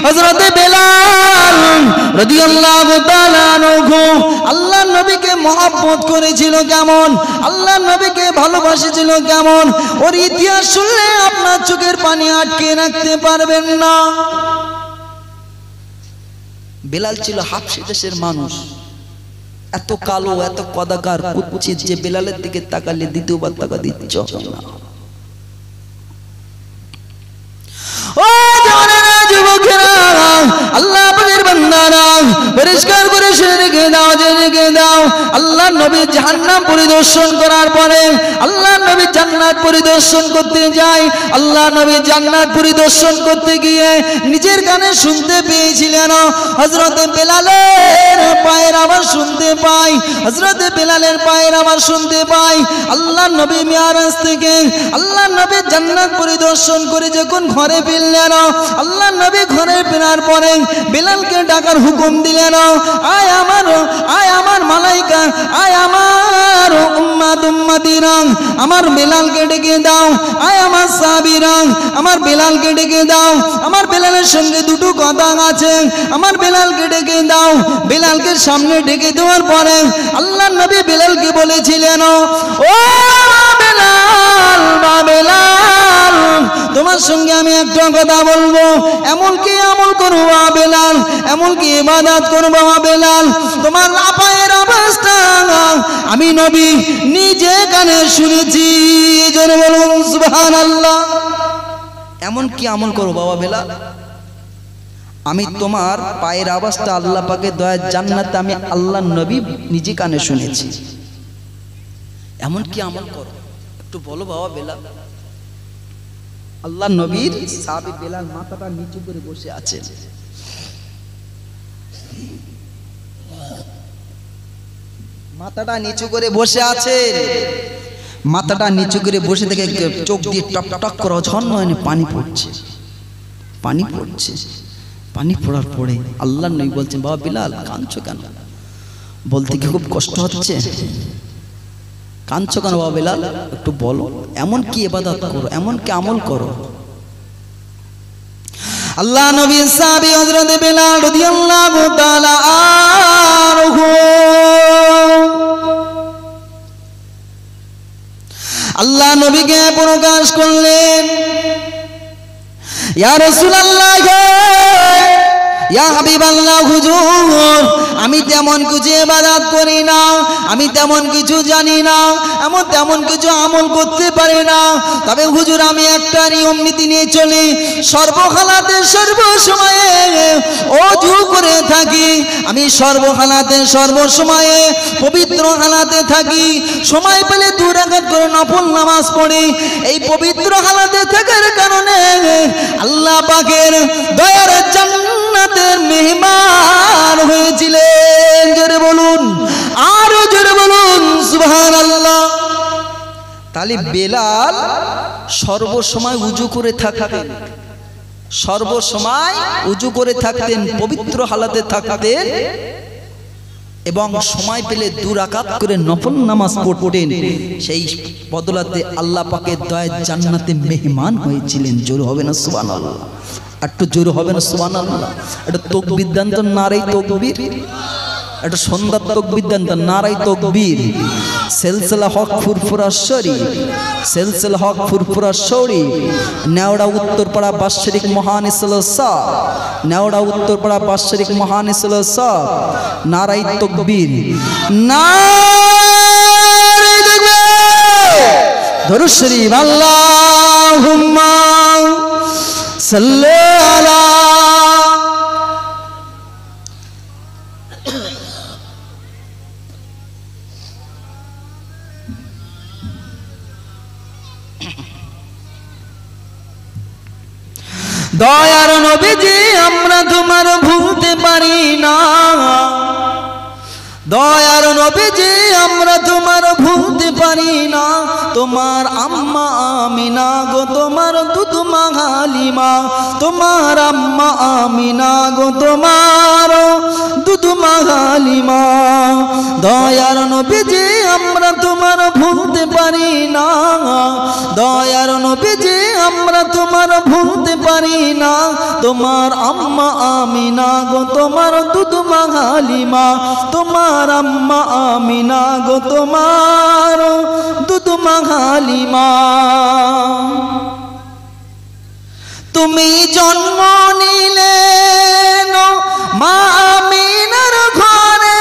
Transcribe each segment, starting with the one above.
হযরত বেলাল রাদিয়াল্লাহু তাআলা আনহু আল্লাহর নবীকে মহব্বত করেছিল কেমন, আল্লাহর নবীকে ভালোবাসেছিল কেমন, ওর ইতিহাস শুনলে আপনার চোখের পানি আটকে রাখতে পারবেন না। বেলাল ছিল হাবশী দেশের মানুষ, এত কালো এত কদাকার কুৎসিত যে বেলালের দিকে তাকালে দ্বিতীয়বার তাকা দিচ্ছ না। ও জওয়ানেরা যুবকেরা আল্লাহ পাকের বান্দারা পরিষ্কার করে শুনে রেখে দাও, জেনে রেখে দাও, আল্লাহর নবী জাহান্নাম পরিদর্শন করার পরে আল্লাহর নবী জান্নাত পরিদর্শন করতে যায়। আল্লাহর নবী জান্নাত পরিদর্শন করতে গিয়ে নিজের কানে শুনতে পেয়েছিলেন হযরত বেলালের পায়ের আওয়াজ শুনতে পাই, হযরত বেলালের পায়ের আওয়াজ শুনতে পাই। আল্লাহর নবী মিরাজ থেকে আল্লাহর নবী জান্নাত পরিদর্শন করে যখন ঘরে ফিরলেন, আল্লাহর নবী ঘরে ফেরার পরে বেলালকে ডাকার হুকুম দিলেন, আয় আমার মালাইকা, আয় আমার উম্মত উম্মতিরা, আমার বেলালকে ডেকে দাও, আয় আমার সাহাবীরা, আমার বেলালকে ডেকে দাও, আমার বেলালের সঙ্গে দুটো কথা আছে, আমার বেলালকে ডেকে দাও। বেলালকে সামনে ডেকে দেওয়ার পরে আল্লাহর নবী বেলালকে বলেছিলেন, ও বেলাল, মা বেলাল, তোমার সঙ্গে আমি একটা কথা বলবো, এমন কি আমল করবো বেলাল, এমন কি ইবাদত করবো বেলাল, তোমার পায়ের অবস্থা আমি নবী নিজে কানে শুনেছি, জোরে বলুন সুবহানাল্লাহ। এমন কি আমল করবো বাবা বেলাল, আমি তোমার পায়ের আওয়াজটা আল্লাহ পাকের দয়ার জান্নাতে আমি আল্লাহর নবী নিজে কানে শুনেছি, এমন কি আমল করো একটু বলো বাবা বেলাল। আল্লাহর নবীর সাহাবী বেলাল মাথাটা নিচু করে বসে আছেন, মাথাটা নিচু করে বসে আছেন, মাথাটা নিচু করে বসে থেকে চোখ দিয়ে টক টক করে ঝরঝর পানি পড়ছে, পানি পড়ছে। পানি পড়ার পরে আল্লাহর নবী বলছেন, বাবা বেলাল কাঁদছো কেন, বলতে কি খুব কষ্ট হচ্ছে, কাঁদছো কেন বাবা বেলাল একটু বলো, এমন কি ইবাদত করো, এমন কি আমল করো। আল্লাহ নবীর সাহাবী হযরত বেলাল রাদিয়াল্লাহু তাআলা আনহু আল্লাহ নবীকে প্রকাশ করলেন, ইয়া রাসূলুল্লাহ, ইয়া হাবিবাল্লাহ, হুজুর আমি তেমন কিছু ইবাদত করি না, আমি তেমন কিছু জানি না, এমন তেমন কিছু আমল করতে পারি না, তবে হুজুর আমি একটা নিয়ম নীতি নিয়ে চলি, সর্বহালাতে সর্বসময়ে ওযু করে থাকি, আমি সর্বহালাতে সর্বসময়ে পবিত্র হালাতে থাকি, সময় পেলে 2 রাকাত করে নফল নামাজ পড়ি। এই পবিত্র হালাতে থাকার কারণে আল্লাহ পাকের দয়ার জান্নাতের মেহমান হয়েছিলেন, জোরে বলুন, আরো জোরে বলুন সুবহানাল্লাহ। তাহলে বেলাল সর্বসময় উযু করে থাকতেন, সর্বসময় উযু করে থাকতেন, পবিত্র হালাতে থাকতেন এবং সময় পেলে 2 রাকাত করে নফল নামাজ পড়তেন। সেই বদলাতে আল্লাহ পাকের দয়ায় জান্নাতে মেহমান হয়েছিলেন। জোরে হবে না সুবহানাল্লাহ, একটু জোরে হবে না সুবহানাল্লাহ। এটা তাকবীর দেন তো, নারে তাকবীর, এটা সন্ধ্যা তাকবীর দেন তো, নারে তাকবীর। সিলসিলা হক ফুরফুরা শরীফ, সিলসিলা হক ফুরফুরা শরীফ, নেওড়া উত্তরপাড়া বাৎসরিক মহানিসলসা, নেওড়া উত্তরপাড়া বাৎসরিক মহানিসলসা, নারে তাকবীর, নারে তাকবীর, দরুদ শরীফ, আল্লাহুম্মা সাল্লি আলা। দয়ার নবীজি আমরা তোমার ভুলতে পারি না, দয়ার নবীজি আমরা তোমার ভুলতে পারি না, তোমার আম্মা আমিনা গো তোমার দুধমা হালিমা, তোমার আম্মা আমিনা গো তোমার দুধমা হালিমা। দয়ার নবীজি আমরা তোমার ভুলতে পারি না, দয়ার নবীজি আমরা তোমার ভুলতে পারি না তোমার আম্মা আমিনা গো তোমার দুধমা হালিমা তোমার আম্মা আমিনা গো তোমার দুধমা হালিমা তুমি জন্ম নিলে মা আমিনার ঘরে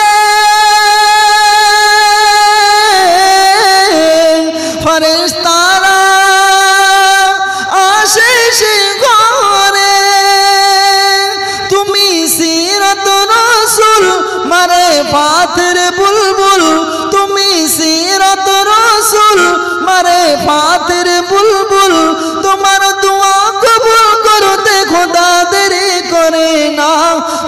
ফেরেশতারা আসে সে ঘরে তুমি সিরাত রাসূল মারে ফাতের বুলবুল তুমি সিরাত রাসূল মারে ফাতের বুলবুল তোমার দোয়া কবুল করতে খোদা দেরি করে না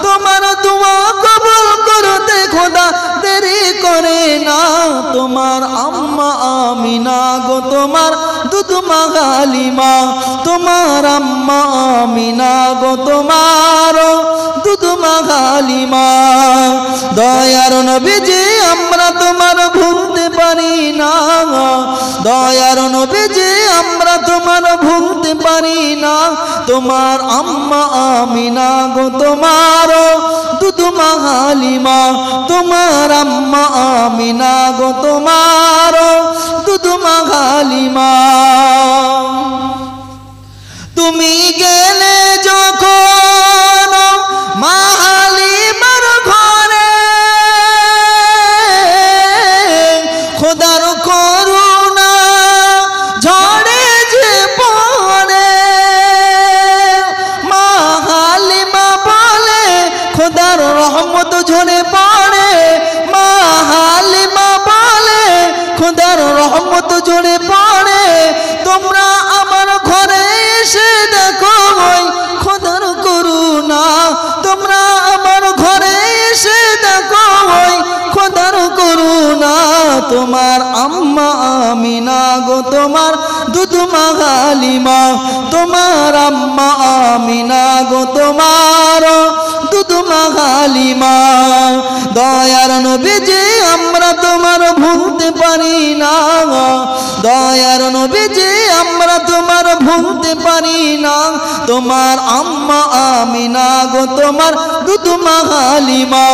তোমার দোয়া কবুল করতে খোদা দেরি করে না তোমার আম্মা আমিনা গো তোমার দুধমা হালিমা তোমার আম্মা আমিনা গো তোমার দুধমা হালিমা দয়ার নবীজি আমরা তোমার ভুলতে পারি না দয়ার নবীজি আমরা তোমার ভুলতে পারি না তোমার আম্মা আমিনা গো তোমার দুধমা হালিমা তোমার আম্মা আমিনা গো তোমার দুধমা হালিমা তুমি গেলে যখন মা হালিমার ঘরে খোদার করুণা ঝড়ে যে পড়ে মা হালিমা বলে খোদার রহমত ঝরে পড়ে মা হালিমা বলে খোদার রহমত ঝরে পড়ে তোমরা আমার ঘরে এসে দেখো ওই খোদার করুণা তোমরা আমার ঘরে এসে দেখো ওই খোদার করুণা তোমার আম্মা আমিনা গো তোমার দুধমা হালিমা তোমার আম্মা আমিনা গো তোমার দুধমা হালিমা দয়ার নবীজি আমরা তোমার ভুলতে পারি না দয়ার নবীজি আমরা তোমার ভুলতে পারি না তোমার আম্মা আমিনা গো তোমার দুধমা হালিমা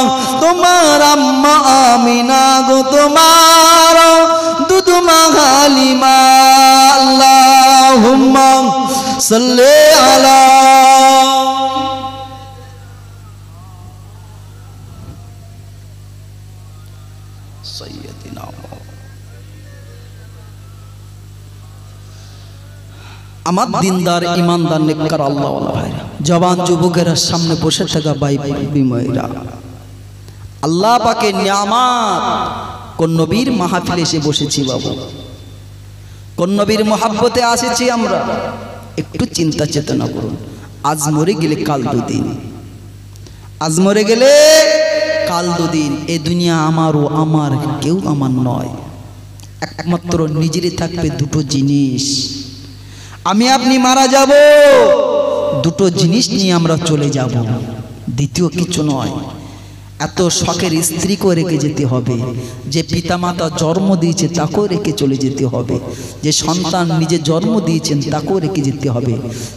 তোমার আম্মা আমিনা গো তোমার দুধমা হালিমা আল্লাহুম্মা সাল্লি আলা সাইয়্যিদিনা আমার দিনদার ইমানদার নেককার আল্লাহওয়ালা ভাইরা জওয়ান যুবকেরা সামনে বসে থাকা ভাই বিময়রা আল্লাহ পাকের নিয়ামত কোন নবীর মাহফিলে এসে বসেছি বাবু কোন নবীর মহব্বতে আসেছি আমরা একটু চিন্তা চেতনা করুন আজ মরে গেলে কাল দুদিন আজ মরে গেলে কাল দুদিন এই দুনিয়া আমারও আমার কেউ আমার নয় একমাত্র নিজেরই থাকবে দুটো জিনিস আমি আপনি মারা যাব দুটো জিনিস নিয়ে আমরা চলে যাব দ্বিতীয় কিছু নয় এত শখের স্ত্রীকেও রেখে যেতে হবে যে পিতামাতা জন্ম দিয়েছে তাকেও রেখে চলে যেতে হবে যে সন্তান নিজে জন্ম দিয়েছেন তাকেও রেখে যেতে হবে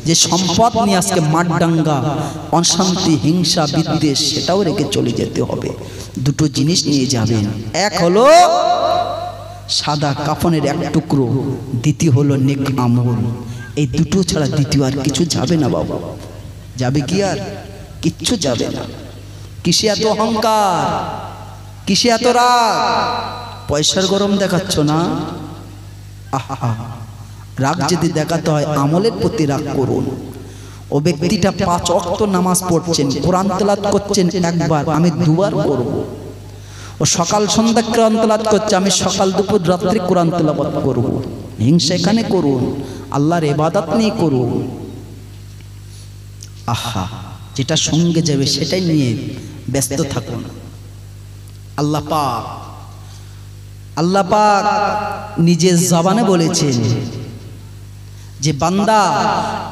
যে সম্পদ নিয়ে আজকে মাঠডাঙ্গা অশান্তি হিংসা বিদ্বেষ সেটাও রেখে চলে যেতে হবে দুটো জিনিস নিয়ে যাবেন এক হলো সাদা কাফনের এক টুকরো দ্বিতীয় হলো নেক আমল এই দুটো ছাড়া দ্বিতীয় আর কিছু যাবে না বাবা যাবে কি আর কিচ্ছু যাবে না কিসে এত অহংকার কিসে এত রাগ পয়সার গরম দেখাচ্ছ না আহা রাগ যদি দেখাতে হয় আমলের প্রতি রাগ করুন ও ব্যক্তিটা 5 ওয়াক্ত নামাজ পড়ছেন কোরআন তেলাওয়াত করছেন একবার আমি দুবার করব ও সকাল সন্ধ্যা কোরআন তেলাওয়াত করছে আমি সকাল দুপুর রাত্রি কোরআন তেলাওয়াত করব হিংসা এখানে করুন আল্লাহর ইবাদত নিয়ে করুন আহা যেটা সঙ্গে যাবে সেটাই নিয়ে ব্যস্ত থাকুন আল্লাহ পাক নিজের জবানে বলেছেন যে বান্দা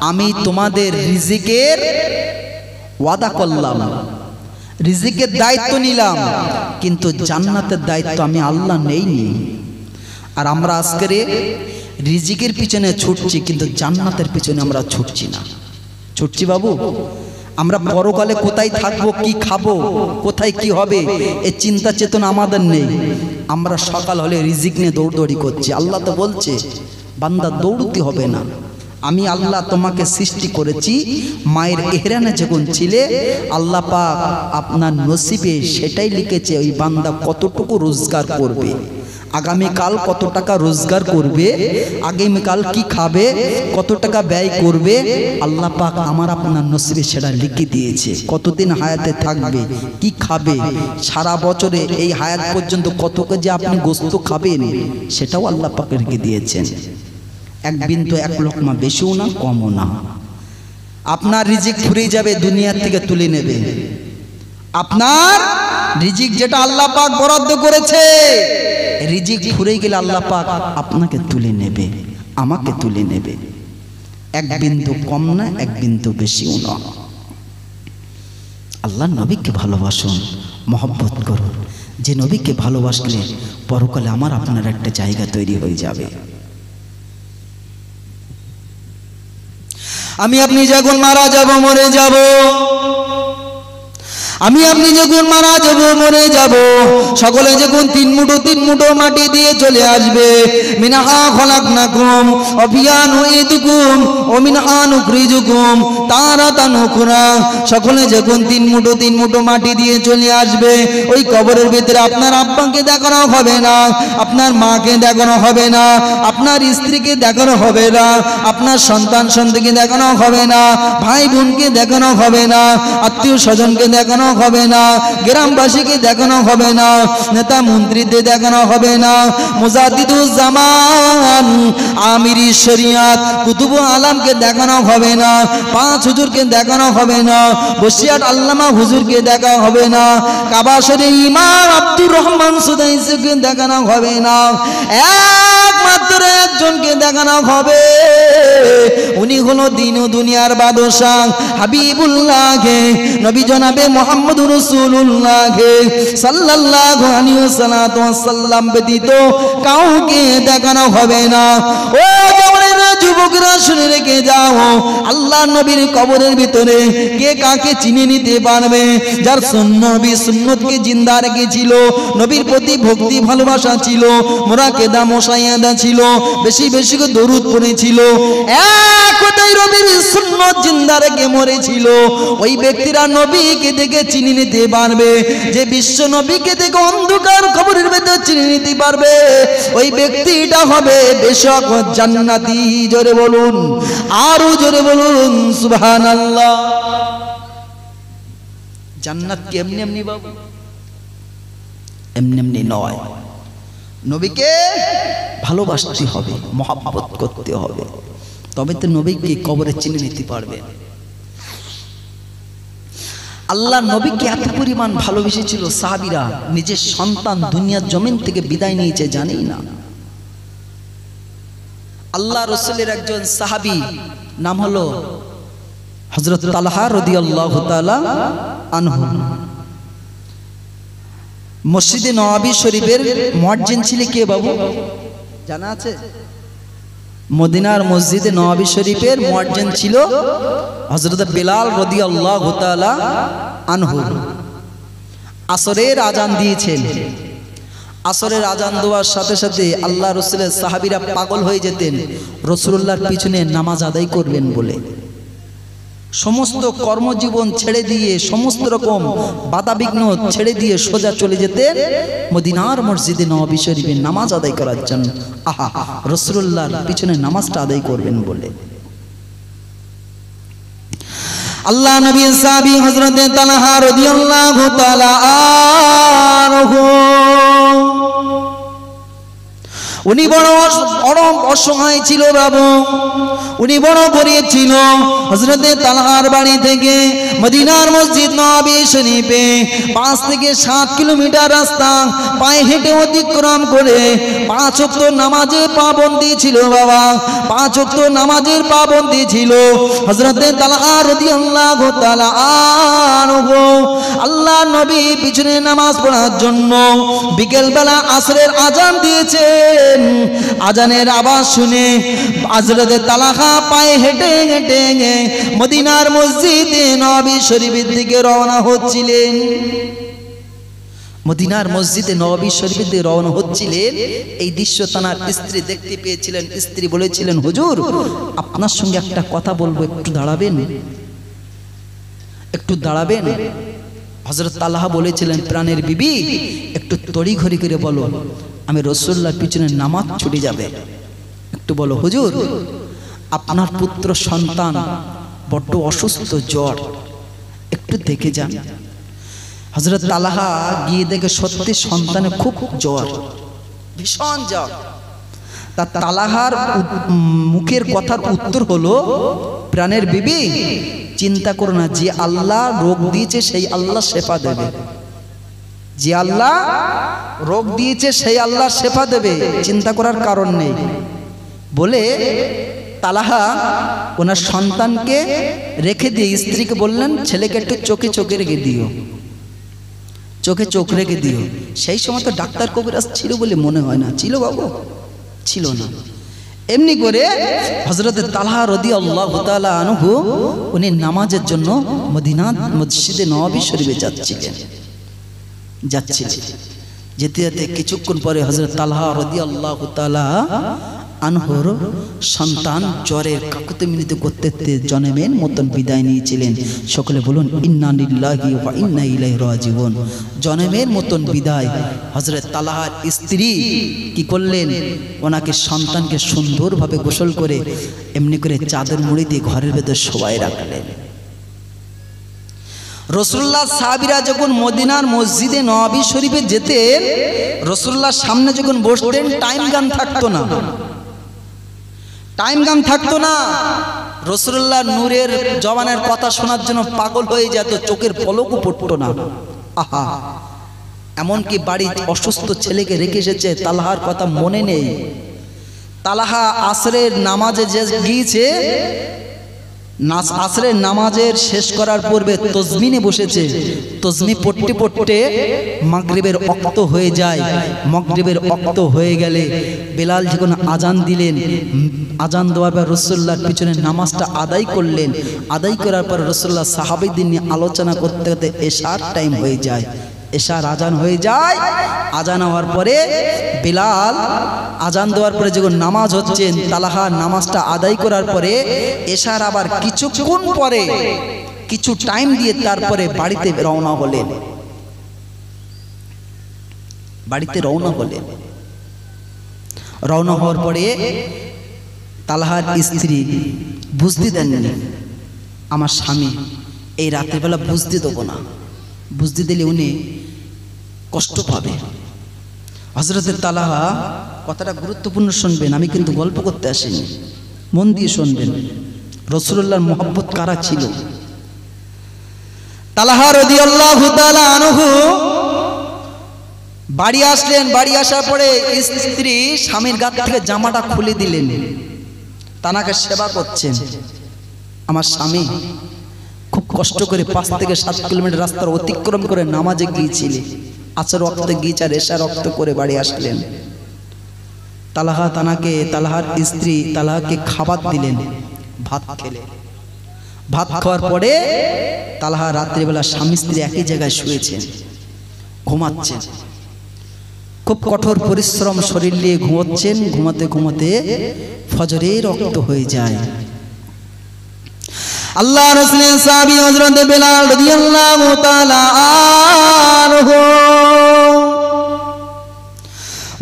আমি তোমাদের রিজিকের ওয়াদা করলাম রিজিকের দায়িত্ব নিলাম কিন্তু জান্নাতের দায়িত্ব আমি আল্লাহ নেইনি আর আমরা আজকে রিজিকের পিছনে ছুটছি, কিন্তু জান্নাতের পিছনে আমরা ছুটছি না। ছুটছি বাবু, আমরা পরকালে কোথায় থাকবো, কি খাবো, কোথায় কি হবে, এই চিন্তা চেতনা আমাদের নেই। আমরা সকাল হলে রিজিক নিয়ে দৌড়দৌড়ি করছি। আল্লাহ তো বলছে বান্দা দৌড়তে হবে না, আমি আল্লাহ তোমাকে সৃষ্টি করেছি মায়ের এহরানে যখন ছিলে, আল্লাহ পাক আপনার নসিবে সেটাই লিখেছে ওই বান্দা কতটুকু রোজগার করবে, আগামীকাল কত টাকা রোজগার করবে, আগামীকাল কি খাবে, কত টাকা ব্যয় করবে, আল্লাহ পাক আমার আপনার নসিবে সেটা লিখে দিয়েছে। কতদিন হায়াতে থাকবে, কি খাবে, সারা বছরে এই হায়াত পর্যন্ত কত কেজি আপনি গোস্ত খাবেন, সেটাও আল্লাহ পাক লিখে দিয়েছেন। এক বিন্দু এক লোকমা বেশিও না কমও না। আপনার রিজিক ফুরিয়ে যাবে, দুনিয়ার থেকে তুলে নেবে। আপনার রিজিক যেটা আল্লাহ পাক বরাদ্দ করেছে, রিজিক ফুরিয়ে গেলে আল্লাহ পাক আপনাকে তুলে নেবে, আমাকে তুলে নেবে। এক বিন্দু কম না, এক বিন্দু বেশিও না। আল্লাহ নবীকে ভালোবাসুন, মহব্বত করুন। যে নবীকে ভালোবাসলে পরকালে আমার আপনার একটা জায়গা তৈরি হয়ে যাবে। আমি আপনি যখন মারা যাব, মরে যাব, আমি আপনি যখন মারা যাব, মরে যাব, সকলে যখন তিন মুঠো মাটি দিয়ে চলে আসবে, মিনহা খলাকনাকুম ওয়া ফিহা নুঈদুকুম ওয়া মিনহা নুখরিজুকুম তারাতান উখরা। সকলে যখন তিন মুঠো মাটি দিয়ে চলে আসবে, ওই কবরের ভিতরে আপনার আব্বাকে দেখানো হবে না, আপনার মাকে দেখানো হবে না, আপনার স্ত্রীকে দেখানো হবে না, আপনার সন্তানকে দেখানো হবে না, ভাই বোনকে দেখানো হবে না, আত্মীয় স্বজনকে দেখানো হবে না, গ্রামবাসীকে দেখানো হবে না, নেতা মন্ত্রীদের দেখানো হবে না, মুজাদ্দিদুজ জামান আমিরি শরিয়াত কুতুব আলমকে দেখানো হবে না, পাঁচ হুজুরকে দেখানো হবে না, বসিয়াট আল্লামা হুজুরকে দেখা হবে না, কাবা শরীফ ইমাম আব্দুর রহমান সুদাইসিকে দেখানো হবে না, একমাত্র একজনকে দেখানো হবে। উনি হলো দিন ও দুনিয়ার বাদশাহ হাবিবুল্লাহকে, নবী জনাবে মুহাম্মদুর রাসূলুল্লাহ সাল্লাল্লাহু আলাইহি ওয়াসাল্লাম ব্যতীত কাউকে দেখানো হবে না। ও জওয়ানেরা, যুবকরা শুনে রেখে যাও, আল্লাহ নবীর কবরের ভিতরে কে কাকে চিনে নিতে পারবে? যার নবী সুন্নতকে জিন্দা রেখেছিল, নবীর প্রতি ভক্তি ভালোবাসা ছিল, মুরাকাদা মুশাহাদা ছিল, বেশি বেশি করে দরুদ পড়েছিল, এক কথায় নবীর সুন্নত জিন্দা রেখে মরেছিল, ওই ব্যক্তিরা নবীকে দেখে চিনে নিতে পারবে। যে বিশ্ব নবীকে দেখে অন্ধকার কবরের ভেতর চিনে নিতে পারবে, ওই ব্যক্তিটা হবে বেশক জান্নাতি। জোরে বলুন, আরো জোরে বলুন সুবহানাল্লাহ। জান্নাত কি এমনি এমনি বাবু? এমনি এমনি নয়। নবীকে ভালোবাসতে হবে, মহব্বত করতে হবে, তবে তো নবীকে কবরে চিনে নিতে পারবে। আল্লাহ নবীকে এত পরিমাণ ভালোবেসেছিল, সাহাবীরা নিজের সন্তান দুনিয়ার জমিন থেকে বিদায় নিয়েছে জানেই না। আল্লাহ রাসূলের একজন সাহাবী নাম হলো হযরত তালহা রাদিয়াল্লাহু তাআলা আনহু। মসজিদে নববী শরীফের মুয়াজ্জিন ছিলেন কে বাবু জানা আছে? মদিনার মসজিদে নববী শরীফের মুয়াজ্জিন ছিল হযরত বেলাল রাদিয়াল্লাহু তাআলা আনহু। আসরের আজান দিয়েছেন। আসরের আজান দেওয়ার সাথে সাথে আল্লাহ রাসূলের সাহাবীরা পাগল হয়ে যেতেন রাসূলুল্লাহর পিছনে নামাজ আদায় করবেন বলে। সমস্ত কর্মজীবন ছেড়ে দিয়ে, সমস্ত রকম বাধাবিঘ্ন ছেড়ে দিয়ে সোজা চলে যেতেন মদিনার মসজিদে নববী শরীফে নামাজ আদায় করার জন্য। আহা, রাসূলুল্লাহর পিছনে নামাজটা আদায় করবেন বলে। আল্লাহ নবীর সাহাবী হযরত তালহা রাদিয়াল্লাহু তাআলা আনহু, উনি বড় অসহায় ছিল বাবু, উনি বড় গরিব ছিল। হযরতে তালহার বাড়ি থেকে মদিনার মসজিদ নববী শরীফে 5 থেকে 7 কিলোমিটার রাস্তা পায়ে হেঁটে অতিক্রম করে 5 ওয়াক্ত নামাজে পাবন্দি ছিল বাবা, 5 ওয়াক্ত নামাজের পাবন্দি ছিল। হযরতে তালহা রাদিয়াল্লাহু তাআলা আনহু আল্লাহ নবী পিছনে নামাজ পড়ার জন্য বিকেল বেলা আসরের আজান দিয়েছে। করলেন। আজানের আওয়াজ শুনে হযরতে তালহা পায়ে হেঁটে হেঁটে মদিনার মসজিদে নববী শরীফের দিকে রওনা হচ্ছিলেন। মদিনার মসজিদে নববী শরীফের দিকে রওনা হচ্ছিলেন। এই দৃশ্য তার স্ত্রী দেখতে পেয়েছিলেন। স্ত্রী বলেছিলেন, হুজুর আপনার সঙ্গে একটা কথা বলবো, একটু দাঁড়াবেন, একটু দাঁড়াবেন। হযরত তালহা বলেছিলেন, প্রাণের বিবি একটু তড়িঘড়ি করে বলো, আমি রাসূলুল্লাহর পিছনে নামাজ ছুটে যাবে। একটু বলো হুজুর, আপনার পুত্র সন্তান বড্ড অসুস্থ, জ্বর, একটু দেখে যান। হযরত তালহা গিয়ে দেখে সত্যি সন্তানের খুব জ্বর, ভীষণ জ্বর। তা তালহার মুখের কথার উত্তর হলো, প্রাণের বিবি চিন্তা করো না, যে আল্লাহ রোগ দিয়েছে সেই আল্লাহ শেফা দেবে, যে আল্লাহ রোগ দিয়েছে সেই আল্লাহ শেফা দেবে, চিন্তা করার কারণ নেই বলে তালহা ওনার সন্তানকে রেখে দিয়ে স্ত্রীকে বললেন, ছেলেকে একটু চোখে চোখে রেখে দিও, চোখে চোখ রেখে দিও। সেই সময় তো ডাক্তার কবিরাজ ছিল বলে মনে হয় না, ছিল বাবু? ছিল না। এমনি করে হযরত তালহা রাদিয়াল্লাহু তাআলা আনহু উনি নামাজের জন্য মদিনা মসজিদে নববী শরীফে যাচ্ছিলেন। যেতে যেতে কিছুক্ষণ পরে হযরত তালহা রাদিয়াল্লাহু তাআলা আনহুর সন্তান জ্বরের কাকুতি মিনতি করতে জনমের মতন বিদায় নিয়েছিলেন। সকলে বলুন ইন্না লিল্লাহি ওয়া ইন্না ইলাইহি রাজিউন। জনমের মতন বিদায়। হযরত তালহার স্ত্রী কি করলেন, ওনাকে সন্তানকে সুন্দরভাবে গোসল করে এমনি করে চাদর মুড়ি দিয়ে ঘরের ভেতর শোয়ায় রাখলেন। রাসূলুল্লাহ সাহাবীরা যখন মদিনার মসজিদে নববী শরীফে যেতেন, রাসূলুল্লাহর সামনে যখন বসতেন টাইম গান থাকতো না, টাইম গান থাকতো না। রাসূলুল্লাহ নূরের জবানের কথা শোনার জন্য পাগল হয়ে যেত, চোখের পলকও পড়তো না। আহা, এমনকি বাড়ি অসুস্থ ছেলেকে রেখে এসেছে, তালহার কথা মনে নেই। তালহা আসরের নামাজে যে গিয়েছে, আসরের নামাজের শেষ করার পূর্বে তসবিহে বসেছে। তসবি পড়তে পড়তে মাগরিবের ওয়াক্ত হয়ে যায়। মাগরিবের ওয়াক্ত হয়ে গেলে বেলাল যখন আজান দিলেন, আজান দেওয়ার পর রাসূলুল্লাহর পিছনে নামাজটা আদায় করলেন। আদায় করার পর রাসূলুল্লাহ সাহাবীদের নিয়ে আলোচনা করতে করতে এশার টাইম হয়ে যায়। এশার আজান হয়ে যায়। আজান হওয়ার পরে বেলাল আজান দেওয়ার পরে যখন নামাজ হচ্ছেন, তালহা নামাজটা আদায় করার পরে এশার আবার কিছুক্ষণ পরে কিছু টাইম দিয়ে তারপরে বাড়িতে রওনা হলেন। বাড়িতে রওনা হলেন। রওনা হওয়ার পরে তালহার স্ত্রী বুঝতে দেননি, আমার স্বামী এই রাতের বেলা বুঝতে দেবো না, বুঝতে দিলে উনি কষ্ট পাবে। হযরত তালহা, কথাটা গুরুত্বপূর্ণ শুনবেন, আমি কিন্তু গল্প করতে আসিনি, মন দিয়ে শুনবেন। রাসূলুল্লাহর মহব্বত কারা ছিল? তালহা রাদিয়াল্লাহু তাআলা আনহু বাড়ি আসলেন। বাড়ি আসার পরে স্ত্রী স্বামীর গা থেকে জামাটা খুলে দিলেন, তানাকে সেবা করছেন। আমার স্বামী খুব কষ্ট করে 5 থেকে 7 কিলোমিটার রাস্তা অতিক্রম করে নামাজে গিয়েছিলেন। আসর ওয়াক্তে গিয়ে আর এশার ওয়াক্ত করে বাড়ি আসলেন। তালহা তালহার স্ত্রী তালহাকে খাবার দিলেন, ভাত খেলে। ভাত খাওয়ার পরে তালহা রাত্রিবেলা স্বামী স্ত্রী একই জায়গায় শুয়েছেন, ঘুমাচ্ছেন। খুব কঠোর পরিশ্রম শরীর নিয়ে ঘুমাচ্ছেন। ঘুমাতে ঘুমাতে ফজরের ওয়াক্ত হয়ে যায়। আল্লাহ রাসূলের সাহাবী হযরত বেলাল রাদিয়াল্লাহু তাআলা আনহু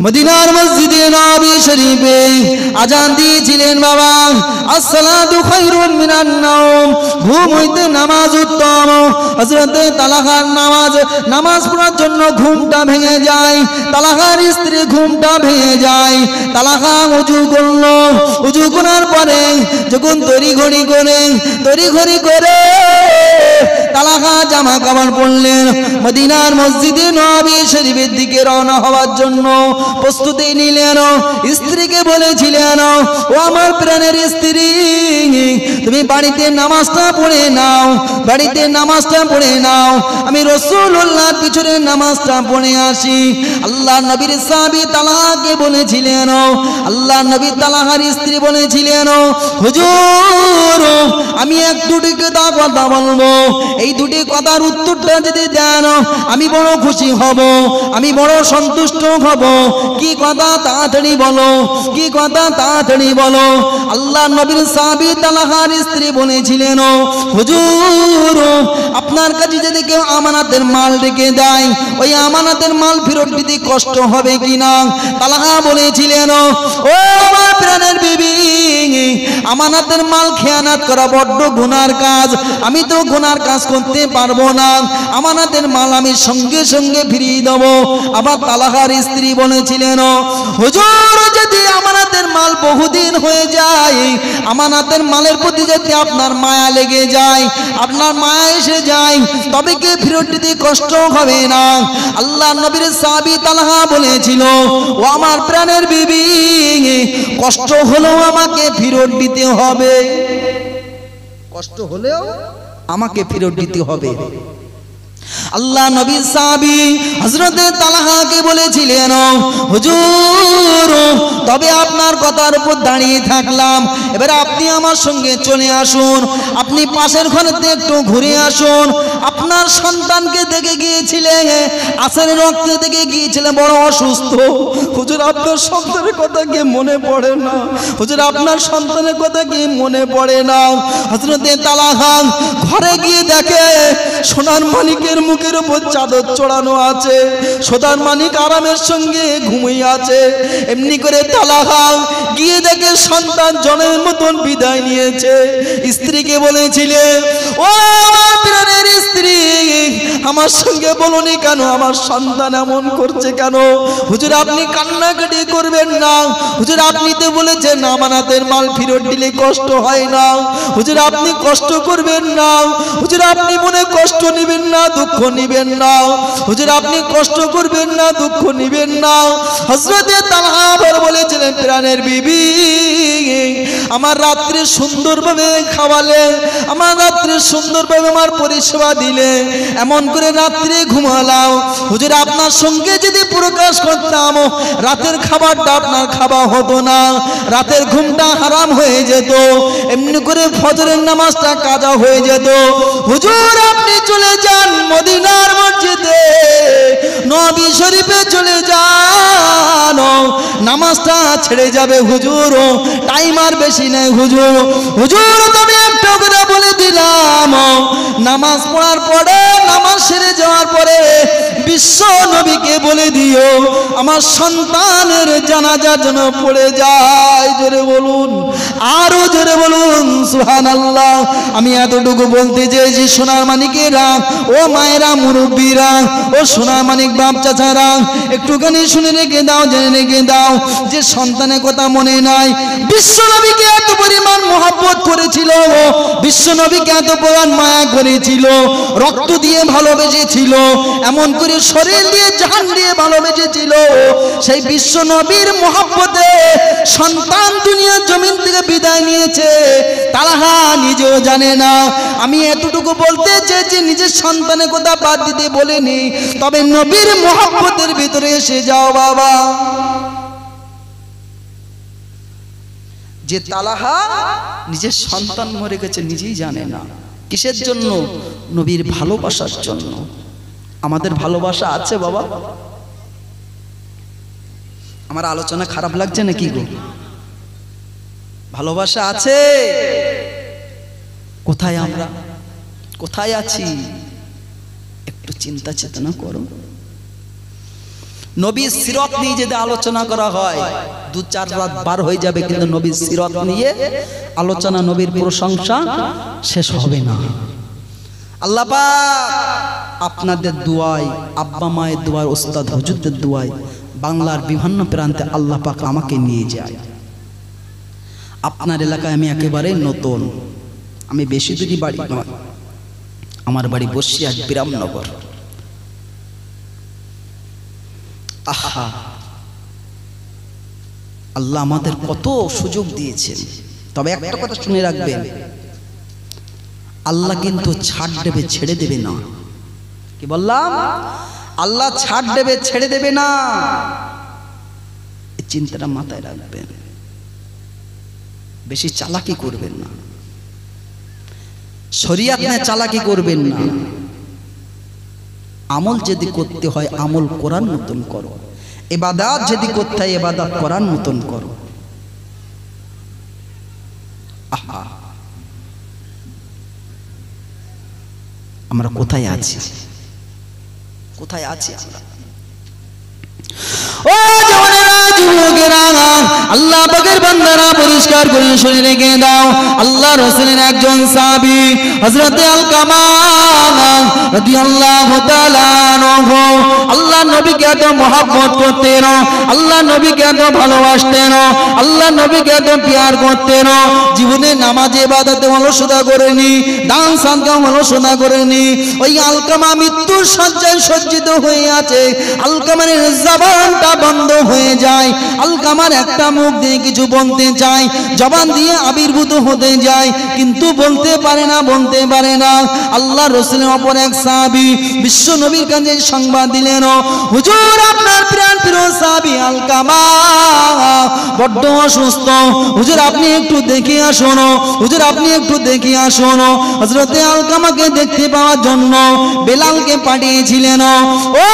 মদিনার মসজিদে নববী শরীফে আজান দিয়েছিলেন। বাবা, আসসালাতু খায়রুম মিনান নাওম, ঘুম হইতে নামাজ উত্তম। হযরত তালহার নামাজ পড়ার জন্য ঘুমটা ভেঙে যায়। তালহার স্ত্রী ঘুমটা ভেঙে যায়। তালহা ওযু করল। ওযু করার পরে যখন তড়িঘড়ি করে তালাহা জামা কাপড় পরলেন, মদিনার মসজিদে নববী শরীফের দিকে রওনা হওয়ার জন্য প্রস্তুতি নিলেন। স্ত্রীকে বলেছিলেন, ও আমার প্রাণের স্ত্রী, তুমি বাড়িতে নামাজটা পড়ে নাও, বাড়িতে নামাজটা পড়ে নাও, আমি রাসূলুল্লাহর পিছনে নামাজটা পড়ে আসি। আল্লাহ নবীর সাহাবী তালহাকে বলেছিলেন, আল্লাহ নবী তালহার স্ত্রী বলেছিলেন, হুজুর আমি এক দুটি কথা বলবো, এই দুটি কথার উত্তরটা যদি দেন আমি বড় খুশি হব, আমি বড় সন্তুষ্ট হব। কি কথা তাড়াতাড়ি বলো, কি কথা তাড়াতাড়ি বলো। আল্লাহ নবীর সাহাবী তালহার স্ত্রী বলেছিলেন, হুজুর আপনার কাছে যদি কেউ আমানতের মাল রেখে দেয়, ওই আমানতের মাল ফেরত দিতে কষ্ট হবে কিনা। তালহা বলেছিলেন, ও আমার প্রাণের বিবি, আমানতের মাল খেয়ানত করা বড্ড গুনার কাজ, আমি তো গুনার কাজ করতে পারবো না, আমানতের মাল আমি সঙ্গে সঙ্গে ফিরিয়ে দেবো। আবার তালহার স্ত্রী বলেছিলেন, হুজুর যদি আমানতের মাল বহুদিন হয়ে যায়, আমানতের মালের প্রতি যদি আপনার মায়া লেগে যায়, আপনার মায়া এসে যায়, তবে কি ফেরত দিতে কষ্ট হবে না। আল্লাহ নবীর সাহাবী তালহা বলেছিল, ও আমার প্রাণের বিবি, কষ্ট হলেও আমাকে ফেরত দিতে হবে, কষ্ট হলেও আমাকে ফেরত দিতে হবে। আল্লাহ নবী সাহাবী হযরত তালহাকে বলেছিলেন, হুজুর তবে আপনার কথার উপর দাঁড়িয়ে থাকলাম, এবার আপনি আমার সঙ্গে চলে আসুন, আপনি পাশের ঘরেতে একটু ঘুরে আসুন। আপনার সন্তানকে দেখে গিয়েছিলেন, আসরের রক্ত দেখে গিয়েছিলেন বড় অসুস্থ। হুজুর আপনার সন্তানের কথা কি মনে পড়ে না? হুজুর আপনার সন্তানের কথা কি মনে পড়ে না? হযরত তালহা ঘরে গিয়ে দেখে সোনার মানিকের মুখের উপর চাদর চড়ানো আছে, সোনার মানিক আরামের সঙ্গে ঘুমিয়ে আছে। এমনি করে তালহা গিয়ে দেখে সন্তান জনের মতন বিদায় নিয়েছে। স্ত্রীকে বলেছিলে, ও আমার প্রাণের স্ত্রী, আমার সঙ্গে বলনি কেন, আমার সন্তান এমন করছে কেন? হুজুর আপনি কান্নাকাটি করবেন না, হুজুর আপনি তো বলেছেন আমানতের মাল ফেরত দিলে কষ্ট হয় না, হুজুর আপনি কষ্ট করবেন না, হুজুর আপনি মনে কষ্ট নেবেন না, দুঃখ নেবেন না, হুজুর আপনি কষ্ট করবেন না, দুঃখ নেবেন না। হযরত তালহা বলেছিলেন, প্রাণের বিবি, আমার রাত্রে সুন্দরভাবে খাওয়ালে, আমার রাত্রে সুন্দরভাবে আমার পরিষেবা দিলে, এমন করে রাত্রে ঘুমালাম। হুজুর আপনার সঙ্গে যদি প্রকাশ করতাম, রাতের খাবারটা আপনার খাওয়া হতো না, রাতের ঘুমটা হারাম হয়ে যেত, এমনি করে ফজরের নামাজটা কাজা হয়ে যেত। হুজুর আপনি চলে যান মদিনার মসজিদে নবী শরীফে চলে যান, নামাজটা ছেড়ে যাবে হুজুর, টাইম আর বেশি নেই হুজুর। হুজুর তবে একটা কথা বলে দিলাম, নামাজ পড়ার পরে, নামাজ সেরে যাওয়ার পরে বিশ্ব নবীকে বলে দিও আমার সন্তানের জানাজা যেন পড়ে যায়। জোরে বলুন, আরো জোরে বলুন সুবহানাল্লাহ। আমি এতটুকু বলতে চেয়েছি, সোনার মানিকেরা, ও মায়েরা, মুরব্বীরা, ও সোনার মানিক বাপ চাচারা, একটুখানি শুনে রেখে দাও, জেনে রেখে দাও যে সন্তানের কথা মনে নাই। বিশ্ব নবীকে এত পরিমাণ মহব্বত করেছিল, বিশ্ব নবীকে এত পরিমাণ মায়া করেছিল, রক্ত দিয়ে ভালোবেসেছিল, এমন করে শরীর দিয়ে জান দিয়ে ভালোবেসেছিল। সেই বিশ্ব নবীর মহব্বতে সন্তান দুনিয়ার জমিন থেকে বিদায় নিয়েছে, তালহা নিজেও জানে না। আমি এতটুকু বলতে চেয়েছি, নিজের সন্তানের কথা বাদ দিতে বলিনি, তবে নবীর মহব্বতের ভিতরে এসে যাও বাবা। যে তালহা নিজের সন্তান মরে গেছে নিজেই জানে না, কিসের জন্য? নবীর ভালোবাসার জন্য। আমাদের ভালোবাসা আছে বাবা? আমার আলোচনা খারাপ লাগছে নাকি গো? ভালোবাসা আছে? কোথায় আমরা, কোথায় আছি? একটু চিন্তা চেতনা করো। নবীর সিরাত নিয়ে যদি আলোচনা করা হয় 2-4 রাত বার হয়ে যাবে, কিন্তু নবীর সিরাত নিয়ে আলোচনা, নবীর প্রশংসা শেষ হবে না। আল্লাহ পাক আপনাদের দোয়ায়, আব্বা মায়ের দোয়ায়, ওস্তাদ হুজুরদের দোয়ায় বাংলার বিভিন্ন প্রান্তে আল্লাহ পাক আমাকে নিয়ে যায়। আপনার এলাকায় আমি একেবারে নতুন, আমি বেশি দূরই বাড়ি নয়, আমার বাড়ি বসিরহাট বিরামনগর। আহা, আল্লাহ আমাদের কত সুযোগ দিয়েছেন। তবে একটা কথা শুনে রাখবেন, আল্লাহ কিন্তু ছাড় দেবে, ছেড়ে দেবে না। কি বললাম? আল্লাহ ছাড় দেবে, ছেড়ে দেবে না। এই চিন্তাটা মাথায় রাখবেন। বেশি চালাকি করবেন না, শরিয়াত নিয়ে চালাকি করবেন না। আমল যদি করতে হয় আমল কোরআন মতন করো, ইবাদত যদি করতে হয় ইবাদত কোরআন মতন করো। আহা, আমরা কোথায় আছি? কোথায় আছি আমরা? ও জওয়ানেরা, যুবকেরা, আল্লাহ পাকের বান্দারা পরিষ্কার করে শুনে রেখে দাও। আল্লাহ রাসূলের একজন সাহাবী হযরত আলকামা রাদিয়াল্লাহু তাআলা আনহু আল্লাহ নবীকে এত মহব্বত করতেন, আল্লাহ নবীকে এত ভালোবাসতেন, আল্লাহ নবীকে এত প্যার করতেন। জীবনে নামাজে ইবাদতে অলসতা করেনি, দান সাদকা অলসতা করেনি। ওই আলকামা মৃত্যুর শয্যায় সজ্জিত হয়ে আছে। আলকামার জবানটা বন্ধ হয়ে যায়। আলকামার একটা মুখ দিয়ে কিছু বলতে চায়, জবান দিয়ে আবির্ভূত হতে যায়, কিন্তু বলতে পারে না, বলতে পারে না। আল্লাহ রাসূলের অপর এক সাহাবী বিশ্ব নবীর কাছে সংবাদ দিলেন, হুজুর আপনার প্রিয় সাহাবী আলকামা বড্ড অসুস্থ, হুজুর আপনি একটু দেখে আসুন, হুজুর আপনি একটু দেখে আসুন। হযরতে আলকামাকে দেখতে পাওয়ার জন্য বেলালকে পাঠিয়েছিলেন। ও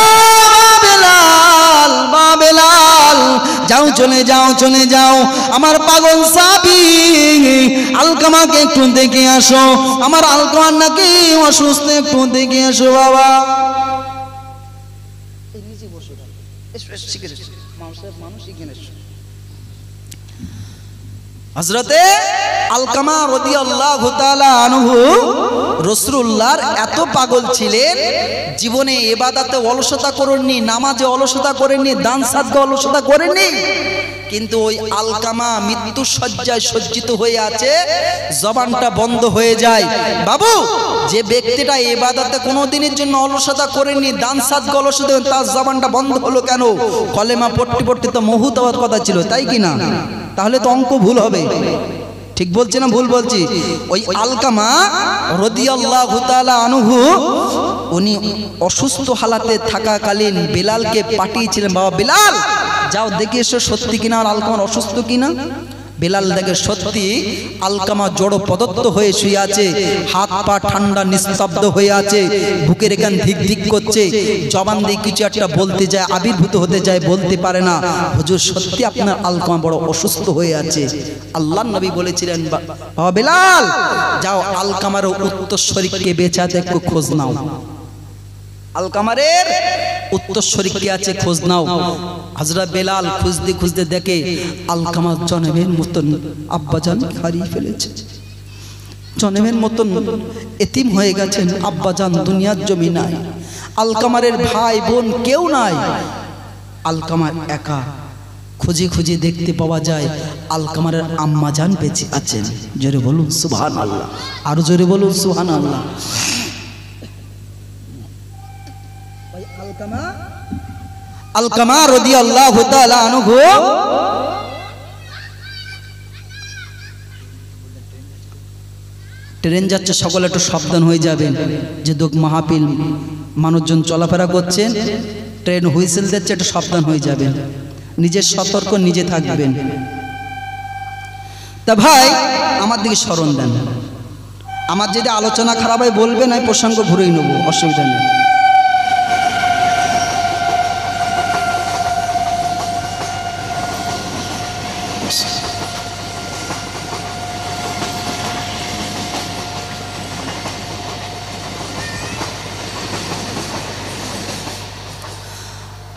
বেলাল, মা বেলাল, যাও, চলে যাও, চলে যাও, আমার পাগল সাহাবী আলকামাকে একটু দেখে আসো, আমার আলকামার নাকি অসুস্থ, একটু দেখে আসো বাবা। হযরতে আলকামা রাদিয়াল্লাহু তাআলা আনহু রাসূলুল্লাহর এত পাগল ছিলেন, জীবনে ইবাদতে অলসতা করেননি, নামাজে অলসতা করেননি, দান সাদকা অলসতা করেননি। কিন্তু ওই আলকামা মৃত্যু শয্যায় সজ্জিত হয়ে আছে, জবানটা বন্ধ হয়ে যায়। বাবু, যে ব্যক্তিটা ইবাদতে কোনোদিনের জন্য অলসতা করেননি, দান সাদকা অলসতা, তার জবানটা বন্ধ হলো কেন? কলেমা পড়তে পড়তে তো মহুত হওয়ার কথা ছিল, তাই কি না? তাহলে তো অঙ্ক ভুল হবে। ঠিক বলছি না ভুল বলছি? ওই আলকামা রাদিয়াল্লাহু তাআলা আনহু উনি অসুস্থ হালাতে থাকাকালীন বেলালকে পাঠিয়েছিলেন, বাবা বেলাল যাও দেখে এসো সত্যি কিনা আর আলকামার অসুস্থ কিনা। বেলাল দেখে সত্যি আলকামা জড় পদার্থ হয়ে শুয়ে আছে, হাত পা ঠান্ডা নিস্তব্ধ হয়ে আছে, বুকের এখান ধিক ধিক করছে, জবান দিয়ে কিছু একটা বলতে যায়, আবির্ভূত হতে যায়, বলতে পারে না। হুজুর সত্যি আপনার আলকামা বড় অসুস্থ হয়ে আছে। আল্লাহর নবী বলেছিলেন, বাবা বেলাল যাও আলকামার উত্তরসূরিকে বেঁচে আছে একটু খোঁজ নাও, আলকামারের উত্তরসূরি কে আছে খোঁজ নাও। হযরত বেলাল খুঁজতে খুঁজতে দেখে আলকামা জনমের মতন আব্বাজান হারিয়ে ফেলেছে, জনমের মতন এতিম হয়ে গেছেন, আব্বাজান দুনিয়ার জমি নাই, আলকামারের ভাই বোন কেউ নাই, আলকামার একা। খুঁজে খুঁজে দেখতে পাওয়া যায় আলকামারের আম্মাজান বেঁচে আছেন। জোরে বলুন সুবহানাল্লাহ, আরো জোরে বলুন সুবহানাল্লাহ। আলকামা রাদিয়াল্লাহু তাআলা আনহু ট্রেন যাচ্ছে, সকলে একটু সাবধান হয়ে যাবেন। যে দোক মাহফিল মানুষজন চলাফেরা করছেন, ট্রেন হুইসেল দিচ্ছে, একটু সাবধান হয়ে যাবেন, নিজের সতর্ক নিজে থাকবেন। তা ভাই আমার দিকে স্মরণ দেন, আমার যদি আলোচনা খারাপ হয় বলবেন, আমি প্রসঙ্গ ঘুরেই নেবো, অসুবিধা নেই।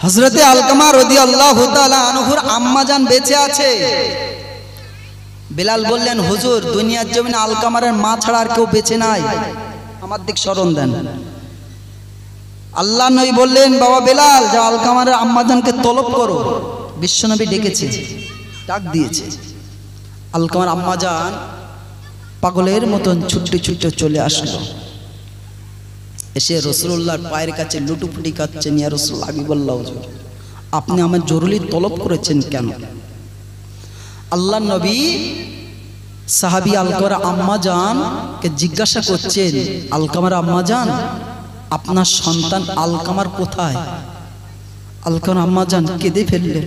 হযরতে আলকামা রাদিয়াল্লাহু তাআলা আনহুর আম্মাজান বেঁচে আছে। বেলাল বললেন, হুজুর দুনিয়ার জমিনে আলকামার মা ছাড়া আর কেউ বেঁচে নাই, আমার দিক স্মরণ দেন। আল্লাহ নবী বললেন, বাবা বেলাল যাও আলকামার আম্মাজানকে তলব করো। বিশ্বনবী ডেকেছে, ডাক দিয়েছে। আলকামার আম্মাজান পাগলের মতন ছুটতে ছুটতে চলে আসলো। এসে রাসূলুল্লাহর পায়ের কাছে লুটুপুটি কাচ্ছেন, ইয়া রাসূলুল্লাহ হাবিবাল্লাহ হুজুর আপনি আমার জরুরি তলব করেছেন কেন? আল্লাহ নবী সাহাবী আলকামার আম্মা জান কে জিজ্ঞাসা করছেন, আলকামার আম্মা জান আপনার সন্তান আলকামার কোথায়? আলকামার আম্মা জান কেঁদে ফেললেন,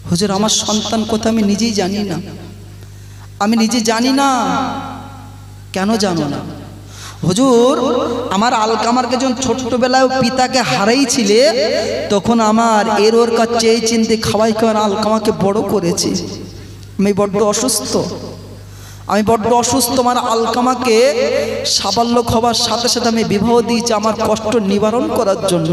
হুজুর আমার সন্তান কোথায় আমি নিজেই জানি না, আমি নিজে জানি না। কেন জানো না? হুজুর আমার আলকামারকে যখন ছোট্টবেলায় পিতাকে হারাইছিলে তখন আমার এর ওর কাছে চেয়ে চিনতে খাওয়াই খাওয়ান আলকামাকে বড় করেছি। আমি বড্ড অসুস্থ, আমার আলকামাকে সাবাল্য হবার সাথে সাথে আমি বিবাহ দিয়েছি আমার কষ্ট নিবারণ করার জন্য।